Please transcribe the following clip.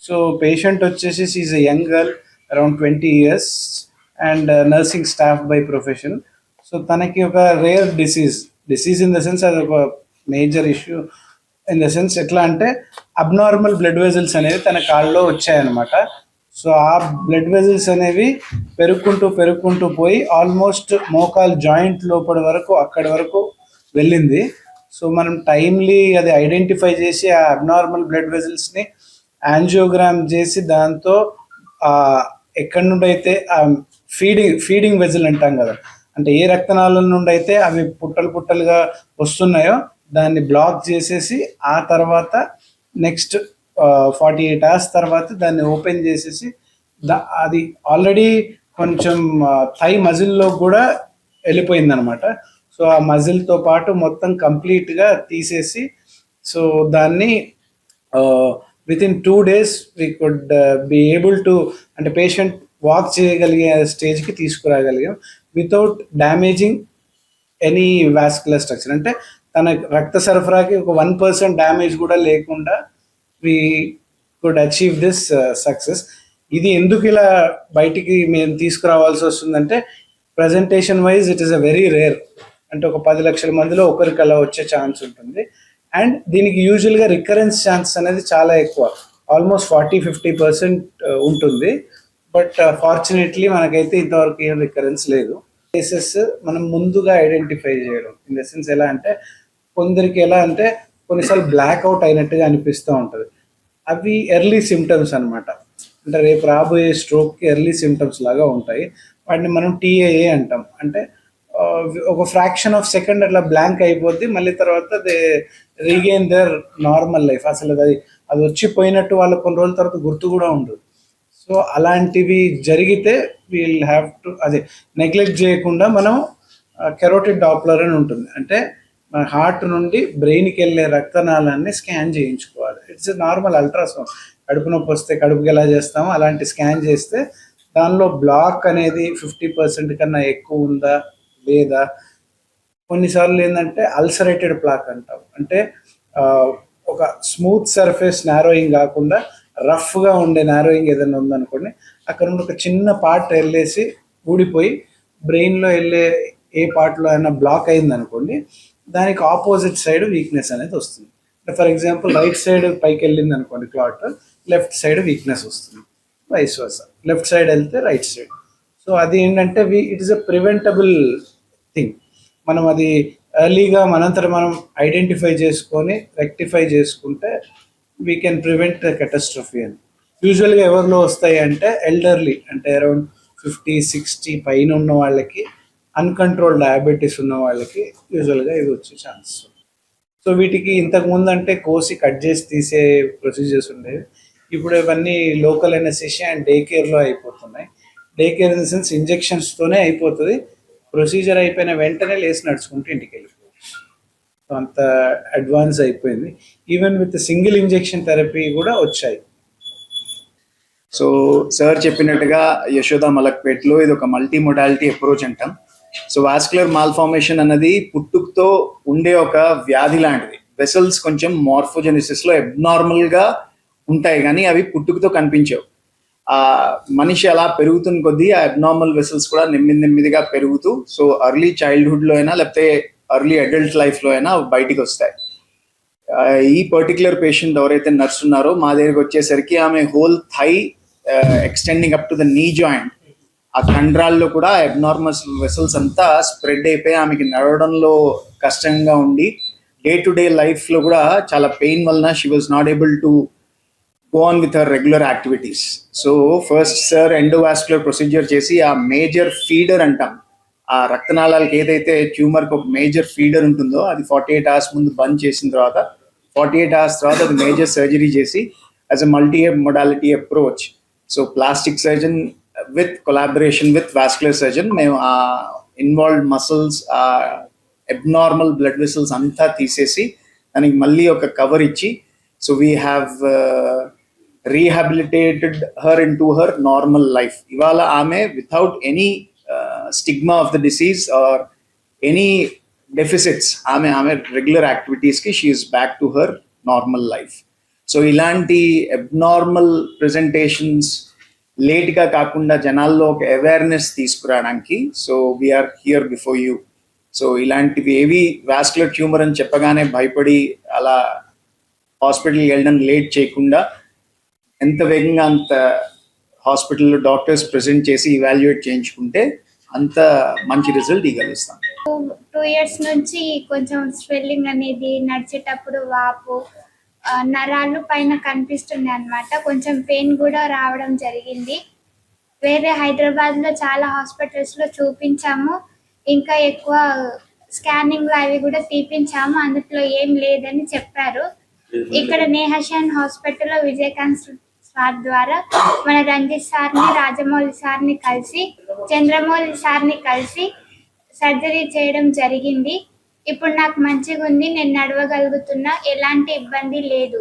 So patient వచ్చేసి is a young girl around 20 years and nursing staff by profession. So తనకి ఒక rare disease in the sense అది ఒక major issue in the sense ఎట్లా అంటే abnormal blood vessels అనేవి తన కాళ్ళలో వచ్చాయన్నమాట. సో ఆ బ్లడ్ వెజల్స్ అనేవి పెరుగుకుంటూ పోయి ఆల్మోస్ట్ మోకాల్ జాయింట్ లోపల వరకు అక్కడి వరకు వెళ్ళింది. సో మనం టైమ్లీ అది ఐడెంటిఫై చేసి ఆ అబ్నార్మల్ బ్లడ్ వెజల్స్ని యాంజియోగ్రామ్ చేసి దాంతో ఎక్కడి నుండి అయితే ఫీడింగ్ వెజల్ అంటాం కదా, అంటే ఏ రక్తనాళాల నుండి అయితే అవి పుట్టలుగా వస్తున్నాయో దాన్ని బ్లాక్ చేసేసి ఆ తర్వాత నెక్స్ట్ 48 hours తర్వాత దాన్ని ఓపెన్ చేసేసి అది ఆల్రెడీ కొంచెం థై మజిల్లో కూడా వెళ్ళిపోయింది అనమాట. సో ఆ మజిల్తో పాటు మొత్తం కంప్లీట్గా తీసేసి సో దాన్ని within 2 days we could be able to అంటే పేషెంట్ వాక్ చేయగలిగే స్టేజ్కి తీసుకురాగలిగాం without damaging any vascular structure. అంటే తన రక్త సరఫరాకి ఒక 1% డ్యామేజ్ కూడా లేకుండా we could achieve this success. ఇది ఎందుకు ఇలా బయటికి మేము తీసుకురావాల్సి వస్తుందంటే presentation wise it is a very rare. అంటే ఒక 10 లక్షల మందిలో ఒకరికి అలా వచ్చే ఛాన్స్ ఉంటుంది. అండ్ దీనికి యూజువల్గా రికరెన్స్ ఛాన్స్ అనేది చాలా ఎక్కువ, ఆల్మోస్ట్ 40-50% ఉంటుంది. బట్ ఫార్చునేట్లీ మనకైతే ఇంతవరకు ఏం రికరెన్స్ లేదు. కేసెస్ మనం ముందుగా ఐడెంటిఫై చేయడం ఇన్ ద సెన్స్ ఎలా అంటే కొందరికి ఎలా అంటే కొన్నిసార్లు బ్లాక్అవుట్ అయినట్టుగా అనిపిస్తూ ఉంటుంది. అవి ఎర్లీ సిమ్టమ్స్ అనమాట. అంటే రేపు రాబోయే స్ట్రోక్కి ఎర్లీ సిమ్టమ్స్ లాగా ఉంటాయి. వాటిని మనం టీఏఏ అంటాం. అంటే ఒక ఫ్రాక్షన్ ఆఫ్ సెకండ్ అట్లా బ్లాంక్ అయిపోద్ది, మళ్ళీ తర్వాత they regain their normal life. అసలు అది వచ్చిపోయినట్టు వాళ్ళకి కొన్ని రోజుల తర్వాత గుర్తు కూడా ఉండదు. సో అలాంటివి జరిగితే వీల్ హ్యావ్ టు అదే నెగ్లెక్ట్ చేయకుండా మనం కెరోటిడ్ డాప్లర్ అని ఉంటుంది. అంటే మన హార్ట్ నుండి బ్రెయిన్కి వెళ్ళే రక్తనాళాన్ని స్కాన్ చేయించుకోవాలి. It's normal ultrasound. కడుపు నొప్పి వస్తే కడుపుకి ఎలా చేస్తామో అలాంటి స్కాన్ చేస్తే దానిలో బ్లాక్ అనేది 50% కన్నా ఎక్కువ ఉందా లేదా. కొన్నిసార్లు ఏంటంటే అల్సరేటెడ్ ప్లాక్ అంటాం. అంటే ఒక స్మూత్ సర్ఫేస్ నారోయింగ్ కాకుండా రఫ్గా ఉండే నారోయింగ్ ఏదైనా ఉందనుకోండి, అక్కడ నుండి ఒక చిన్న పార్ట్ వెళ్ళేసి ఊడిపోయి బ్రెయిన్లో వెళ్ళే ఏ పార్ట్లో అయినా బ్లాక్ అయింది అనుకోండి, దానికి ఆపోజిట్ సైడ్ వీక్నెస్ అనేది వస్తుంది. ఫర్ ఎగ్జాంపుల్ రైట్ సైడ్ పైకి వెళ్ళింది అనుకోండి క్లాట్, లెఫ్ట్ సైడ్ వీక్నెస్ వస్తుంది, వైస్ వర్సా. లెఫ్ట్ సైడ్ వెళ్తే రైట్ సైడ్. సో అది ఏంటంటే it is a preventable thing. మనం అది ఎర్లీగా మనంతట మనం ఐడెంటిఫై చేసుకొని రెక్టిఫై చేసుకుంటే వీ కెన్ ప్రివెంట్ కెటాస్ట్రఫీ అని. యూజువల్గా ఎవరిలో వస్తాయి అంటే ఎల్డర్లీ, అంటే అరౌండ్ 50-60 పైన ఉన్న వాళ్ళకి, అన్కంట్రోల్ డయాబెటీస్ ఉన్న వాళ్ళకి యూజువల్గా ఇవి వచ్చే ఛాన్స్. సో వీటికి ఇంతకుముందు అంటే కోసి కట్ చేసి తీసే ప్రొసీజర్స్ ఉండేవి. ఇప్పుడు ఇవన్నీ లోకల్ ఎనెస్థీషియా అండ్ డే కేర్లో అయిపోతున్నాయి. Day care in the sense ఇంజెక్షన్స్తోనే అయిపోతుంది. ప్రొసీజర్ అయిపోయిన వెంటనే లేచి నడుచుకుంటూ ఇంటికి వెళ్ళిపోవచ్చు. సో అంత అడ్వాన్స్ అయిపోయింది. Even with single injection therapy కూడా వచ్చాయి. సో సార్ చెప్పినట్టుగా యశోద మలక్పేట్లో ఇది ఒక మల్టీ మొడాలిటీ అప్రోచ్ అంటాం. సో వాస్కులర్ మాల్ఫార్మేషన్ అన్నది పుట్టుకతో ఉండే ఒక వ్యాధి లాంటిది. వెసల్స్ కొంచెం మార్ఫోజెనిసిస్లో అబ్నార్మల్గా ఉంటాయి, కానీ అవి పుట్టుకతో కనిపించవు. ఆ మనిషి అలా పెరుగుతున్న కొద్దీ ఆ అబ్నార్మల్ వెసల్స్ కూడా నెమ్మదిగా పెరుగుతూ సో ఎర్లీ చైల్డ్హుడ్లో అయినా లేకపోతే ఎర్లీ అడల్ట్ లైఫ్లో అయినా బయటికి వస్తాయి. ఈ పర్టికులర్ పేషెంట్ ఎవరైతే నర్స్ ఉన్నారో మా దగ్గరికి వచ్చేసరికి ఆమె whole thigh extending up to the knee joint, ఆ కండరాల్లో కూడా అబ్నార్మల్ వెసల్స్ అంతా స్ప్రెడ్ అయిపోయి ఆమెకి నడవడంలో కష్టంగా ఉండి డే టు డే లైఫ్లో కూడా చాలా పెయిన్ వలన she was not able to go on with her regular activities. So first sir endovascular procedure చేసి ఆ మేజర్ ఫీడర్ అంటాం, ఆ రక్తనాళాలకి ఏదైతే ట్యూమర్కి ఒక మేజర్ ఫీడర్ ఉంటుందో అది 48 hours ముందు బంద్ చేసిన తర్వాత 48 hours తర్వాత అది మేజర్ సర్జరీ చేసి as a multi modality approach. So plastic surgeon with collaboration with vascular surgeon మేము ఆ ఇన్వాల్వ్డ్ మసిల్స్, ఆ అబ్నార్మల్ బ్లడ్ వెసల్స్ అంతా తీసేసి దానికి మళ్ళీ ఒక కవర్ ఇచ్చి so we have rehabilitated her into her normal life. Ivala ame without any stigma of the disease or any deficits, ame regular activities ki she is back to her normal life. So ఇలాంటి abnormal presentations లేట్గా కాకుండా జనాల్లో ఒక awareness తీసుకురావడానికి so we are here before you. So ఇలాంటివి ఏవి vascular tumour అని చెప్పగానే భయపడి అలా హాస్పిటల్కి వెళ్ళడం లేట్ చేయకుండా ఎంత వేగంగా అంత హాస్పిటల్లో డాక్టర్స్ ప్రెజెంట్ చేసి ఇవాల్యుయేట్ చేయించుకుంటే అంత మంచి రిజల్ట్ ఇవ్వగలుగుతాం. 2 years నుంచి కొంచెం స్వెల్లింగ్ అనేది, నడిచేటప్పుడు వాపు, నరాలు పైన కనిపిస్తుంది అన్నమాట. కొంచెం పెయిన్ కూడా రావడం జరిగింది. వేరే హైదరాబాద్లో చాలా హాస్పిటల్స్లో చూపించాము. ఇంకా ఎక్కువ స్కానింగ్లు అవి కూడా తీపించాము. అందులో ఏం లేదని చెప్పారు. ఇక్కడ నేహషన్ హాస్పిటల్లో విజయకాంత్ సార్ ద్వారా మన రంజిత్ సార్ని, రాజమౌళి సార్ని కలిసి, చంద్రమౌళి సార్ని కలిసి సర్జరీ చేయడం జరిగింది. ఇప్పుడు నాకు మంచిగా ఉంది, నేను నడవగలుగుతున్నా, ఎలాంటి ఇబ్బంది లేదు.